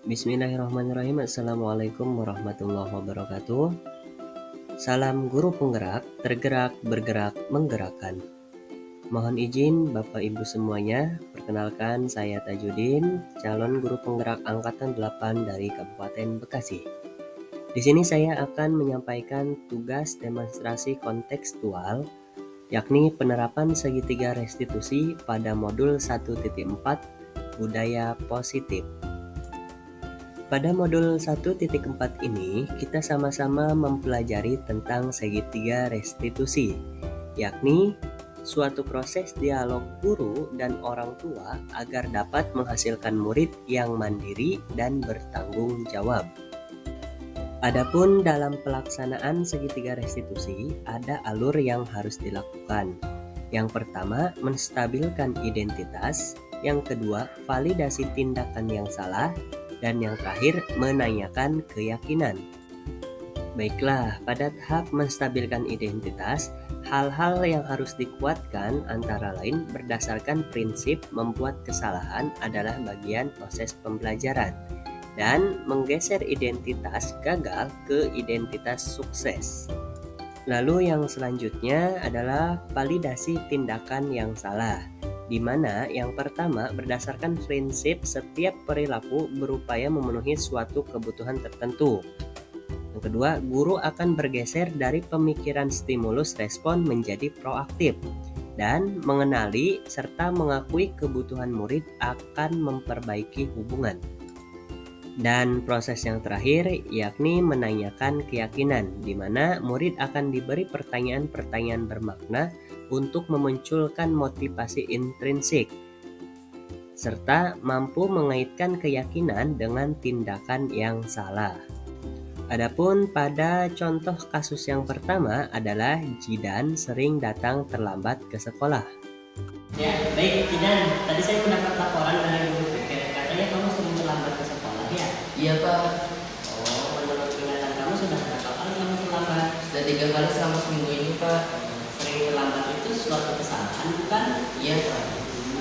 Bismillahirrahmanirrahim. Assalamualaikum warahmatullahi wabarakatuh. Salam guru penggerak, tergerak, bergerak, menggerakkan. Mohon izin Bapak Ibu semuanya, perkenalkan saya Tajudin, calon guru penggerak angkatan 8 dari Kabupaten Bekasi. Di sini saya akan menyampaikan tugas demonstrasi kontekstual, yakni penerapan segitiga restitusi pada modul 1.4 budaya positif. Pada modul 1.4 ini, kita sama-sama mempelajari tentang segitiga restitusi, yakni suatu proses dialog guru dan orang tua agar dapat menghasilkan murid yang mandiri dan bertanggung jawab. Adapun dalam pelaksanaan segitiga restitusi, ada alur yang harus dilakukan. Yang pertama, menstabilkan identitas. Yang kedua, validasi tindakan yang salah. Dan yang terakhir, menanyakan keyakinan. Baiklah, pada tahap menstabilkan identitas, hal-hal yang harus dikuatkan antara lain berdasarkan prinsip membuat kesalahan adalah bagian proses pembelajaran dan menggeser identitas gagal ke identitas sukses. Lalu yang selanjutnya adalah validasi tindakan yang salah, di mana yang pertama berdasarkan prinsip setiap perilaku berupaya memenuhi suatu kebutuhan tertentu. Yang kedua, guru akan bergeser dari pemikiran stimulus respon menjadi proaktif dan mengenali serta mengakui kebutuhan murid akan memperbaiki hubungan. Dan proses yang terakhir yakni menanyakan keyakinan, di mana murid akan diberi pertanyaan-pertanyaan bermakna untuk memunculkan motivasi intrinsik, serta mampu mengaitkan keyakinan dengan tindakan yang salah. Adapun pada contoh kasus yang pertama adalah Jidan sering datang terlambat ke sekolah. Ya, baik Jidan, tadi saya mendapat laporan dari guru PK, katanya kamu sering terlambat ke sekolah ya? Iya Pak. Oh, menurut ingatan kamu sudah berapa kali kamu terlambat? Sudah 3 kali selama seminggu ini Pak. Sering terlambat itu suatu kesalahan bukan? Iya Pak.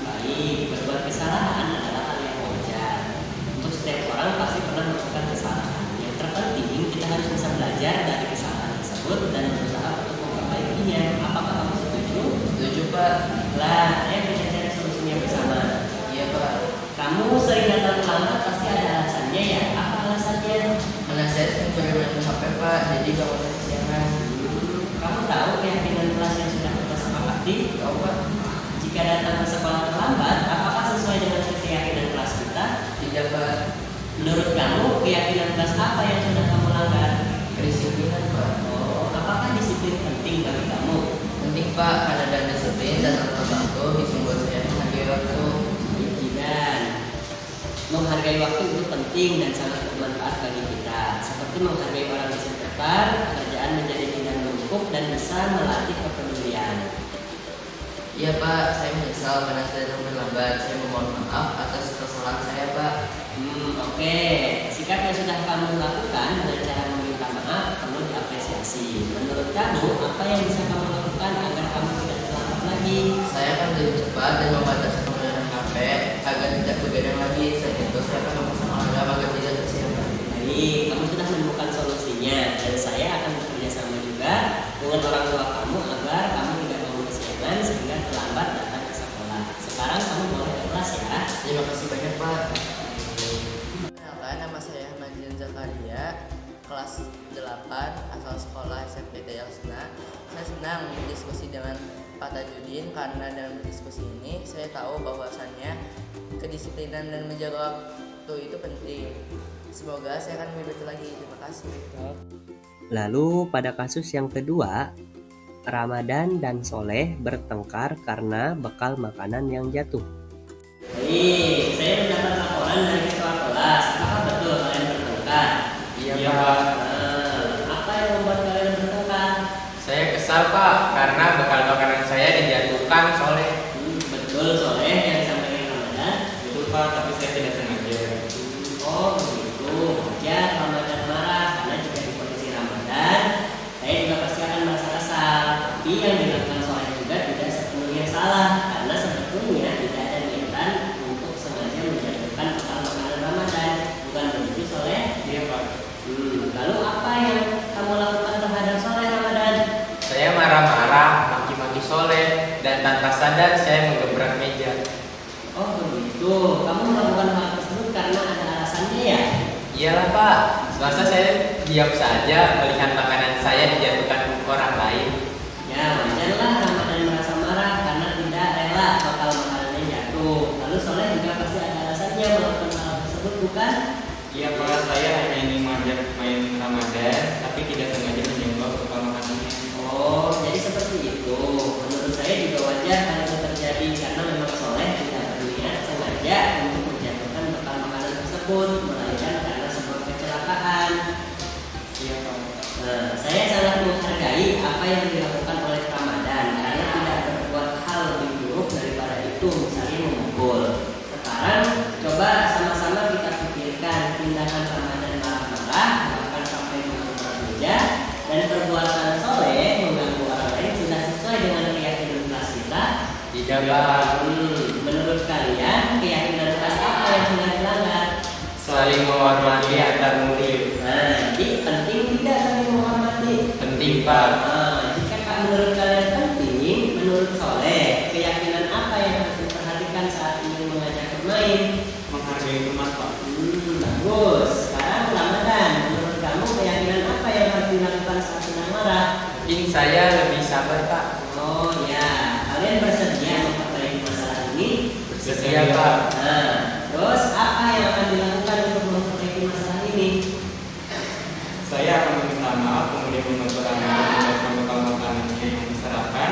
Baik, berbuat kesalahan adalah hal yang wajar. Untuk setiap orang pasti pernah melakukan kesalahan. Yang terpenting kita harus bisa belajar dari kesalahan tersebut dan berusaha untuk memperbaikinya. Apakah kamu setuju? Setuju Pak. Lah, ayo kita cari solusinya bersama. Iya Pak. Kamu sering datang terlambat pasti ada alasannya ya? Apa alasannya? Karena saya sering bermain HP Pak, jadi bangun kesiangan. Kamu tahu keyakinan kelas yang sudah kita sepakati? Tahu Pak? Jika datang ke sekolah terlambat, apakah sesuai dengan keyakinan kelas kita? Tidak Pak. Menurut kamu, keyakinan kelas apa yang sudah kamu langgar? Kedisiplinan Pak. Oh, apakah disiplin penting bagi kamu? Penting Pak, karena dan disiplin dan terbantu bisa membuat saya menghargai waktu. Dan menghargai waktu itu penting dan sangat bermanfaat bagi kita. Seperti menghargai orang di sekitar, pekerjaan menjadi tidak menumpuk dan bisa melatih kepedulian. Iya Pak, saya menyesal karena saya datang terlambat. Saya memohon maaf atas kesalahan saya Pak. Oke. Sikap yang sudah kamu lakukan dengan cara meminta maaf perlu diapresiasi. Menurut kamu, apa yang bisa kamu lakukan agar kamu tidak terlambat lagi? Saya akan lebih cepat dan membatasi penggunaan HP agar tidak begadang lagi. Selain itu, saya akan memesan olahraga agar tidak tersiapkan. Baik, kamu sudah menemukan solusinya dan saya akan bekerja sama juga dengan orang tua kamu agar kamu tidak bangun kesiangan sehingga terlambat datang ke sekolah. Sekarang kamu boleh ke kelas ya. Terima kasih banyak Pak. Kenalkan, nama saya Majin Zakaria, kelas 8 asal sekolah SMP Dayasna. Saya senang berdiskusi dengan Pak Tajudin karena dalam diskusi ini saya tahu bahwasannya kedisiplinan dan menjaga waktu itu penting. Semoga saya akan lebih betul lagi. Terima kasih. Lalu pada kasus yang kedua, Ramadan dan Soleh bertengkar karena bekal makanan yang jatuh. Baik, saya mendapat laporan dari ketua kelas. Apakah betul kalian bertengkar? Iya Pak. Apa yang membuat kalian bertengkar? Saya kesal Pak, karena bekal makanan saya dijatuhkan Soleh. Betul Soleh yang disampaikan Ramadan. Betul Pak, tapi saya tidak sengaja. Oh begitu, wajar Ramadan marah karena jika di kondisi Ramadan, saya juga pasti akan merasa kesal. Tapi yang dilakukan Soleh juga tidak sepenuhnya salah, karena sebetulnya tidak ada niatan untuk sengaja menjatuhkan bekal makanan Ramadan. Bukan soleh, dan tanpa sadar saya menggebrak meja. Oh begitu, kamu melakukan hal tersebut karena ada alasannya ya? Iyalah Pak, semasa saya diam saja melihat makanan saya dijatuhkan orang lain. Ya wajarlah Ramadan merasa marah karena tidak rela bakal makanannya jatuh. Lalu Soleh juga pasti ada alasannya melakukan hal tersebut, bukan? Iya Pak, saya hanya ingin mengajak main Ramadan, tapi tidak sengaja menyenggol bekal makanannya. Oh, jadi seperti itu. Menurut saya juga wajar hal itu terjadi karena memang Soleh tidak berniat sengaja untuk menjatuhkan bekal makanan tersebut, melainkan karena sebuah kecelakaan. Iya Pak. Nah, saya sangat menghargai apa yang dilakukan oleh Ramadan karena tidak berbuat hal lebih buruk daripada itu, misalnya memukul. Sekarang coba sama-sama kita pikirkan tindakan Ramadan marah-marah, bahkan sampai mengambil meja, dan perbuatan Soleh mengganggu orang lain sudah sesuai dengan keyakinan kelas kita. Tidak Pak, Menurut kalian keyakinan kelas apa yang sudah dilanggar? saling menghormati antar murid. Nah, jadi penting tidak saling menghormati. Penting Pak. Jika menurut kalian penting, menurut Soleh, keyakinan apa yang harus diperhatikan saat ingin mengajak bermain? Menghargai teman Pak. Bagus. Sekarang Ramadan, menurut kamu keyakinan apa yang harus dilakukan saat sedang marah? Mungkin saya lebih sabar Pak. Oh ya, kalian bersedia memperbaiki masalah ini? Bersedia Pak. Nah, terus apa yang akan dilakukan untuk memperbaiki masalah ini? Saya akan meminta maaf, kemudian membantu Ramadan menyiapkan bekal makanannya yang diserahkan,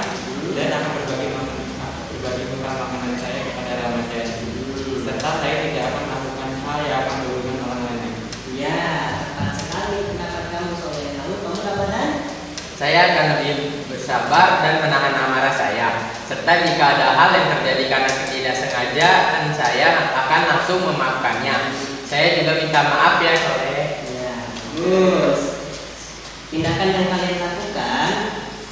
dan akan berbagi bekal makanan saya kepada Ramadan. Serta saya tidak akan melakukan hal yang akan merugikan orang lain. Ya, tepat sekali pendapat kamu Soleh. Lalu kamu Ramadan? Saya akan lebih bersabar dan menahan amarah saya. Serta jika ada hal yang terjadi karena ketidaksengajaan, saya akan langsung memaafkannya. Saya juga minta maaf ya Soleh. Ya, bagus. Tindakan yang kalian lakukan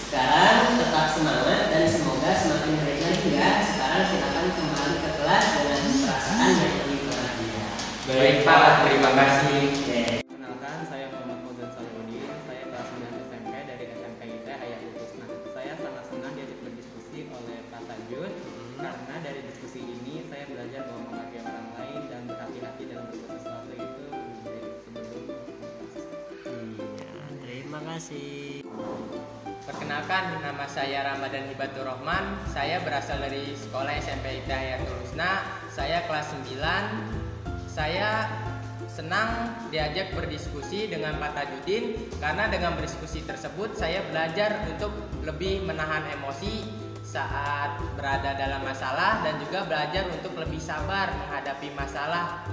sekarang tetap semangat dan semoga semakin baik lagi ya. Sekarang silakan kembali ke kelas dengan perasaan yang lebih bahagia. Baik Pak, terima kasih. Oke. Perkenalkan, saya Muhammad Fauzan Salihudin. Saya kelas 9 SMP dari SMP IT Hayatul Husna. Saya sangat senang diajak berdiskusi oleh Pak Tajud karena dari diskusi ini saya belajar bahwa menghargai orang lain dan berhati-hati dalam berbuat sesuatu itu lebih baik sebelum Iya, terima kasih. Perkenalkan, nama saya Ramadan Hibatur Rahman. Saya berasal dari sekolah SMP IT Hayatul Husna. Saya kelas 9. Saya senang diajak berdiskusi dengan Pak Tajudin karena dengan berdiskusi tersebut saya belajar untuk lebih menahan emosi saat berada dalam masalah dan juga belajar untuk lebih sabar menghadapi masalah